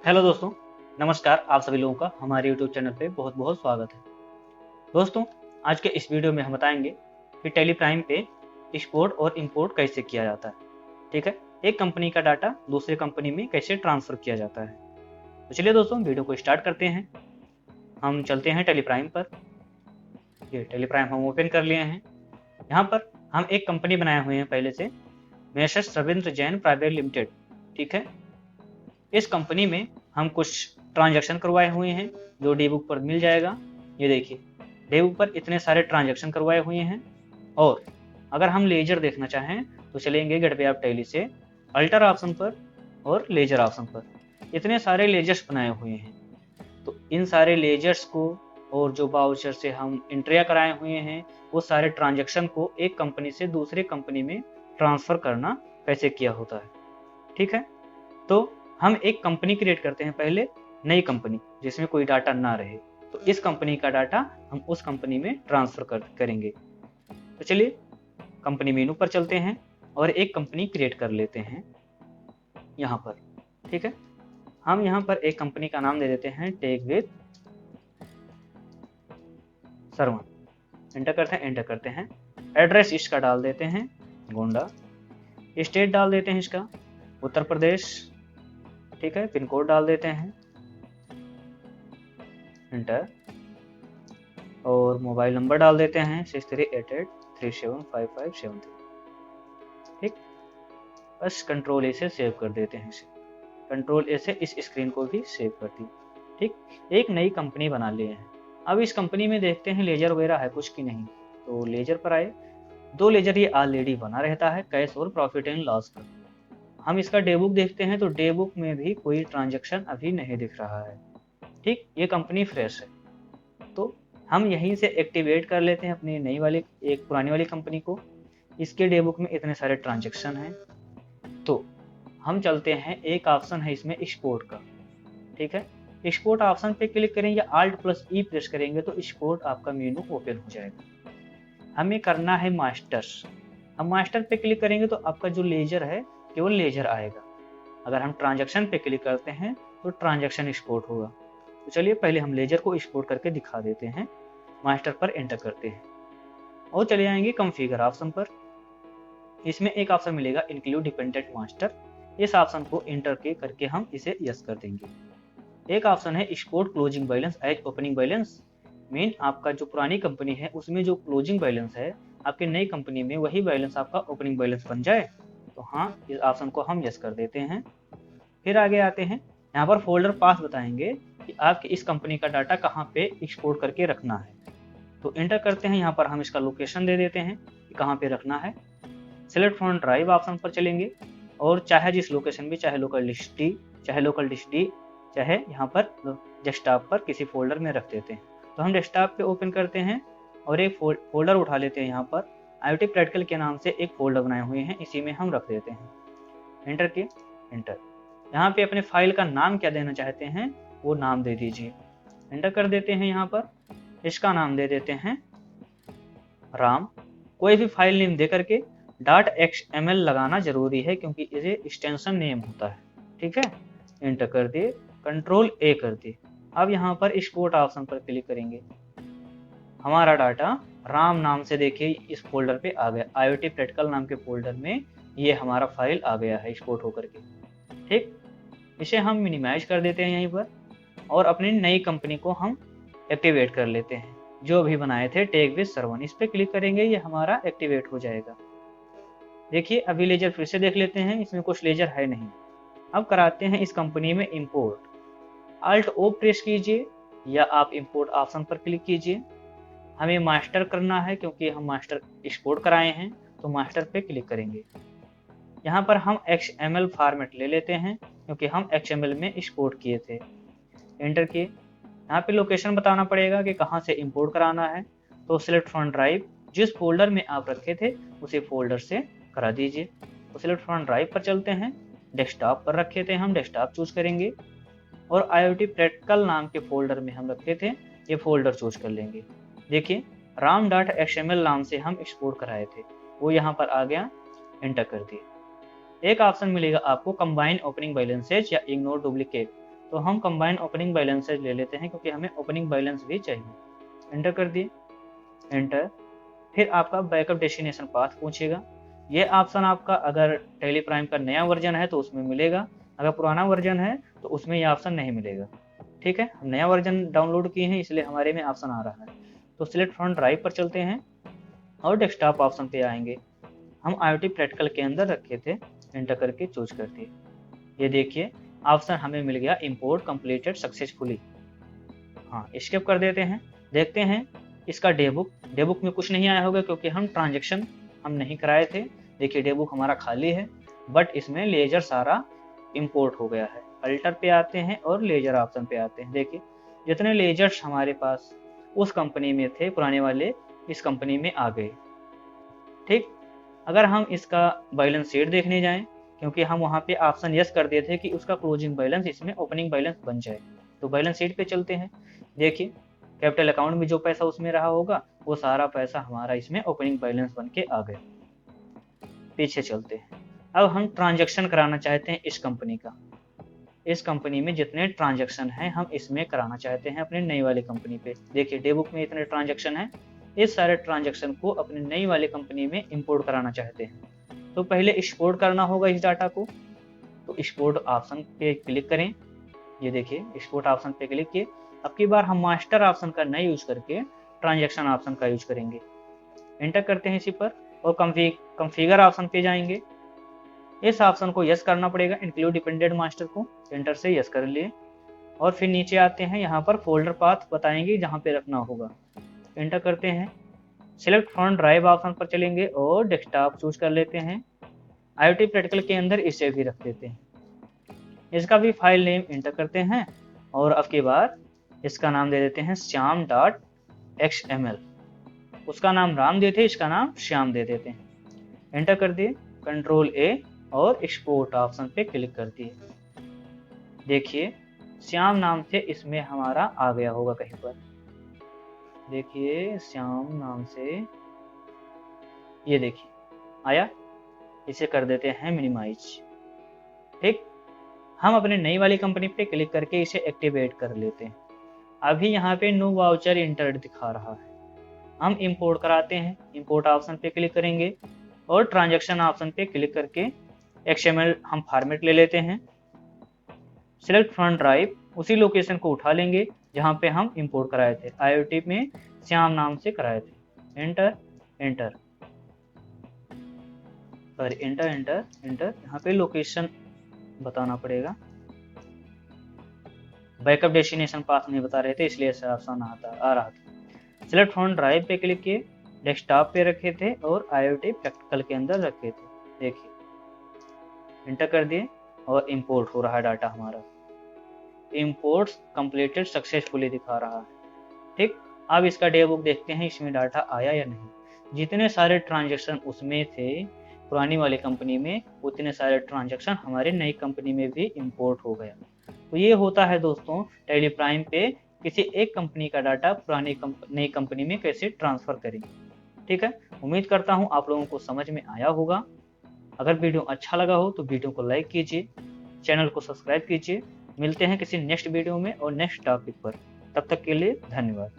Hello दोस्तों, नमस्कार। आप सभी लोगों का हमारे यूट्यूब चैनल पे बहुत बहुत स्वागत है। दोस्तों, आज के इस वीडियो में हम बताएंगे कि टेलीप्राइम पे एक्सपोर्ट और इंपोर्ट कैसे किया जाता है। ठीक है, एक कंपनी का डाटा दूसरे कंपनी में कैसे ट्रांसफ़र किया जाता है। तो चलिए दोस्तों, वीडियो को स्टार्ट करते हैं। हम चलते हैं टेलीप्राइम पर। ये टेलीप्राइम हम ओपन कर लिए हैं। यहाँ पर हम एक कंपनी बनाए हुए हैं पहले से, messrs Ravindra Jain private limited. ठीक है, इस कंपनी में हम कुछ ट्रांजैक्शन करवाए हुए हैं जो डी बुक पर मिल जाएगा। ये देखिए, डी बुक पर इतने सारे ट्रांजैक्शन करवाए हुए हैं। और अगर हम लेजर देखना चाहें तो चलेंगे गेटवे ऑफ टैली से अल्टर ऑप्शन पर और लेजर ऑप्शन पर। इतने सारे लेजर्स बनाए हुए हैं, तो इन सारे लेजर्स को और जो बाउचर से हम एंट्रिया कराए हुए हैं वो सारे ट्रांजैक्शन को एक कंपनी से दूसरे कंपनी में ट्रांसफ़र करना कैसे किया होता है। ठीक है, तो हम एक कंपनी क्रिएट करते हैं पहले, नई कंपनी जिसमें कोई डाटा ना रहे। तो इस कंपनी का डाटा हम उस कंपनी में ट्रांसफर करेंगे। तो चलिए कंपनी मेनू पर चलते हैं और एक कंपनी क्रिएट कर लेते हैं यहाँ पर। ठीक है, हम यहाँ पर एक कंपनी का नाम दे देते हैं टेक विद सरवन। एंटर करते हैं। एड्रेस इसका डाल देते हैं गोंडा। स्टेट डाल देते हैं इसका उत्तर प्रदेश। ठीक है, पिन कोड डाल देते हैं, एंटर। और मोबाइल नंबर डाल देते हैं 6388375573। ठीक, बस कंट्रोल ए से सेव कर देते हैं इसे। कंट्रोल ए से इस स्क्रीन को भी सेव कर दी। ठीक, एक नई कंपनी बना लिए हैं। अब इस कंपनी में देखते हैं लेजर वगैरह है कुछ की नहीं। तो लेजर पर आए, दो लेजर ये ऑलरेडी बना रहता है, कैश और प्रॉफिट एंड लॉस का। हम इसका डे बुक देखते हैं तो डे बुक में भी कोई ट्रांजेक्शन अभी नहीं दिख रहा है। ठीक, ये कंपनी फ्रेश है, तो हम यहीं से एक्टिवेट कर लेते हैं अपनी नई वाली, एक पुरानी वाली कंपनी को। इसके डे बुक में इतने सारे ट्रांजेक्शन हैं, तो हम चलते हैं, एक ऑप्शन है इसमें एक्सपोर्ट का। ठीक है, एक्सपोर्ट ऑप्शन पे क्लिक करें या Alt+E प्रेस करेंगे तो एक्सपोर्ट आपका मेनू ओपन हो जाएगा। हमें करना है मास्टर्स। हम मास्टर पे क्लिक करेंगे तो आपका जो लेजर है केवल लेजर आएगा। अगर हम ट्रांजेक्शन पे क्लिक करते हैं तो ट्रांजेक्शन एक्सपोर्ट होगा। तो चलिए पहले हम लेजर को एक्सपोर्ट करके दिखा देते हैं। मास्टर पर एंटर करते हैं और चले जाएंगे कॉन्फ़िगर ऑप्शन पर। इसमें एक ऑप्शन मिलेगा इंक्लूड डिपेंडेंट मास्टर। इस ऑप्शन को एंटर के करके हम इसे यस कर देंगे। एक ऑप्शन है export closing balance as opening balance. Mean आपका जो पुरानी कंपनी है उसमें जो क्लोजिंग बैलेंस है, आपकी नई कंपनी में वही बैलेंस आपका ओपनिंग बैलेंस बन जाए। तो हाँ, इस ऑप्शन को हम यस कर देते हैं। फिर आगे आते हैं, यहाँ पर फोल्डर पाथ बताएंगे कि आपकी इस कंपनी का डाटा कहाँ पे एक्सपोर्ट करके रखना है। तो एंटर करते हैं, यहाँ पर हम इसका लोकेशन दे देते हैं कि कहाँ पे रखना है। सेलेक्ट फ्रॉम ड्राइव ऑप्शन पर चलेंगे और चाहे जिस लोकेशन में, चाहे लोकल डिस्क डी, चाहे लोकल डिस्क डी, चाहे यहाँ पर डेस्कटॉप पर किसी फोल्डर में रख देते हैं। तो हम डेस्कटॉप पे ओपन करते हैं और एक फोल्डर उठा लेते हैं। यहाँ पर IoT प्रैक्टिकल के नाम से एक फोल्डर बनाए हुए हैं, इसी में हम रख देते हैं। एंटर किए, एंटर। यहाँ पे अपने फाइल का नाम क्या देना चाहते हैं वो नाम दे दीजिए। एंटर कर देते हैं। यहाँ पर इसका नाम दे देते हैं राम। कोई भी फाइल नेम दे करके .xml लगाना जरूरी है क्योंकि इसे एक्सटेंशन नेम होता है। ठीक है, एंटर कर दिए, कंट्रोल ए कर दिए। अब यहाँ पर एक्सपोर्ट ऑप्शन पर क्लिक करेंगे। हमारा डाटा राम नाम से देखिए इस फोल्डर पे आ गया, IoT प्रैक्टिकल नाम के फोल्डर में ये हमारा फाइल आ गया है एक्सपोर्ट होकर के। ठीक, इसे हम मिनिमाइज कर देते हैं यहीं पर और अपनी नई कंपनी को हम एक्टिवेट कर लेते हैं। जो भी बनाए थे टेक विद सरवन, इस पर क्लिक करेंगे, ये हमारा एक्टिवेट हो जाएगा। देखिए अभी लेजर फिर से देख लेते हैं, इसमें कुछ लेजर है नहीं। अब कराते हैं इस कंपनी में इंपोर्ट। Alt+O प्रेस कीजिए या आप इंपोर्ट ऑप्शन पर क्लिक कीजिए। हमें मास्टर करना है क्योंकि हम मास्टर एक्सपोर्ट कराए हैं, तो मास्टर पे क्लिक करेंगे। यहाँ पर हम XML फॉर्मेट ले लेते हैं क्योंकि हम XML में एक्सपोर्ट किए थे। एंटर किए, यहाँ पे लोकेशन बताना पड़ेगा कि कहाँ से इंपोर्ट कराना है। तो सिलेक्ट फ्रॉम ड्राइव, जिस फोल्डर में आप रखे थे उसी फोल्डर से करा दीजिए। तो सिलेक्ट फ्रॉम ड्राइव पर चलते हैं, डेस्कटॉप पर रखे थे, हम डेस्कटॉप चूज करेंगे और IoT प्रैक्टिकल नाम के फोल्डर में हम रखे थे, ये फोल्डर चूज कर लेंगे। देखिए ram.xml नाम से हम एक्सपोर्ट कराए थे, वो यहाँ पर आ गया। एंटर कर दिए। एक ऑप्शन मिलेगा आपको कंबाइन ओपनिंग बैलेंसेज या इग्नोर डुप्लीकेट। तो हम कंबाइन ओपनिंग बैलेंसेज ले लेते हैं क्योंकि हमें ओपनिंग बैलेंस भी चाहिए। एंटर कर दिए, एंटर। फिर आपका बैकअप डेस्टिनेशन पाथ पूछेगा। ये ऑप्शन आपका अगर टैली प्राइम का नया वर्जन है तो उसमें मिलेगा, अगर पुराना वर्जन है तो उसमें ये ऑप्शन नहीं मिलेगा। ठीक है, हम नया वर्जन डाउनलोड किए हैं इसलिए हमारे में ऑप्शन आ रहा है। तो सिलेक्ट फ्रंट ड्राइव पर चलते हैं और डेस्कटॉप ऑप्शन पे आएंगे। हम IoT प्रैक्टिकल के अंदर रखे थे, एंटर करके चूज कर दिए। ये देखिए ऑप्शन हमें मिल गया, इंपोर्ट कंप्लीटेड सक्सेसफुली। हाँ, स्किप कर देते हैं। देखते हैं इसका डेबुक में कुछ नहीं आया होगा क्योंकि हम ट्रांजेक्शन हम नहीं कराए थे। देखिए डेबुक हमारा खाली है, बट इसमें लेजर सारा इंपोर्ट हो गया है। अल्टर पे आते हैं और लेजर ऑप्शन पे आते हैं। देखिए जितने लेजर्स हमारे पास उस कंपनी में थे पुराने वाले, इस कंपनी में आ गए। ठीक, अगर हम इसका बैलेंस शीट देखने जाएं, क्योंकि हम वहाँ पे ऑप्शन यस कर दिए थे कि उसका क्लोजिंग बैलेंस इसमें ओपनिंग बैलेंस बन जाए, तो बैलेंस शीट पे चलते हैं। देखिए कैपिटल अकाउंट में जो पैसा उसमें रहा होगा वो सारा पैसा हमारा इसमें ओपनिंग बैलेंस बन के आ गया। पीछे चलते हैं। अब हम ट्रांजेक्शन कराना चाहते हैं इस कंपनी का। इस कंपनी में जितने ट्रांजेक्शन हैं हम इसमें कराना चाहते हैं अपने नई वाली कंपनी पे। देखिए डेबुक में इतने ट्रांजेक्शन हैं, इस सारे ट्रांजेक्शन को अपनी नई वाली कंपनी में इंपोर्ट कराना चाहते हैं। तो पहले एक्सपोर्ट करना होगा इस डाटा को, तो एक्सपोर्ट ऑप्शन पे क्लिक करें। ये देखिए एक्सपोर्ट ऑप्शन पे क्लिक किए। अब की बार हम मास्टर ऑप्शन का नहीं यूज करके ट्रांजेक्शन ऑप्शन का यूज करेंगे। एंटर करते हैं इसी पर और कॉन्फ़िगर ऑप्शन पे जाएंगे। इस ऑप्शन को यस करना पड़ेगा, इंक्लूड डिपेंडेंट मास्टर को। एंटर से यस कर लिए और फिर नीचे आते हैं, यहाँ पर फोल्डर पाथ बताएंगे जहाँ पे रखना होगा। एंटर करते हैं, सिलेक्ट फ्रंट ड्राइव ऑप्शन पर चलेंगे और डेस्कटॉप चूज कर लेते हैं। IoT प्रैक्टिकल के अंदर इसे भी रख देते हैं। इसका भी फाइल नेम एंटर करते हैं और अब की बार इसका नाम दे देते हैं श्याम.xml। उसका नाम राम देते, इसका नाम श्याम दे देते हैं। एंटर कर दिए, कंट्रोल A और एक्सपोर्ट ऑप्शन पे क्लिक कर दिए। देखिए श्याम नाम से इसमें हमारा आ गया होगा कहीं पर। देखिए श्याम नाम से, ये देखिए आया। इसे कर देते हैं मिनिमाइज। ठीक, हम अपने नई वाली कंपनी पे क्लिक करके इसे एक्टिवेट कर लेते हैं। अभी यहाँ पे नो वाउचर इंटर्ड दिखा रहा है। हम इंपोर्ट कराते हैं, इंपोर्ट ऑप्शन पे क्लिक करेंगे और ट्रांजैक्शन ऑप्शन पे क्लिक करके XML हम फॉर्मेट ले लेते हैं। सिलेक्ट फ्रंट ड्राइव, उसी लोकेशन को उठा लेंगे जहाँ पे हम इंपोर्ट कराए थे, IoT में श्याम नाम से कराए थे। Enter enter sorry enter enter enter. यहाँ पे लोकेशन बताना पड़ेगा, बैकअप डेस्टिनेशन पाथ नहीं बता रहे थे इसलिए ऐसा ऑप्शन आ रहा था। सिलेक्ट फ्रंट ड्राइव पे क्लिक किए, डेस्कटॉप पे रखे थे और IoT प्रैक्टिकल के अंदर रखे थे। देखिए एंटर कर दिए और इंपोर्ट हो रहा है डाटा हमारा। इंपोर्ट कंप्लीटेड सक्सेसफुली दिखा रहा है। ठीक, अब इसका डेबुक देखते हैं इसमें डाटा आया या नहीं। जितने सारे ट्रांजेक्शन उसमें थे पुरानी वाली कंपनी में, उतने सारे ट्रांजेक्शन हमारे नई कंपनी में भी इंपोर्ट हो गया। तो ये होता है दोस्तों टैली प्राइम पे किसी एक कंपनी का डाटा पुरानी नई कंपनी में कैसे ट्रांसफर करें। ठीक है, उम्मीद करता हूँ आप लोगों को समझ में आया होगा। अगर वीडियो अच्छा लगा हो तो वीडियो को लाइक कीजिए, चैनल को सब्सक्राइब कीजिए। मिलते हैं किसी नेक्स्ट वीडियो में और नेक्स्ट टॉपिक पर। तब तक के लिए धन्यवाद।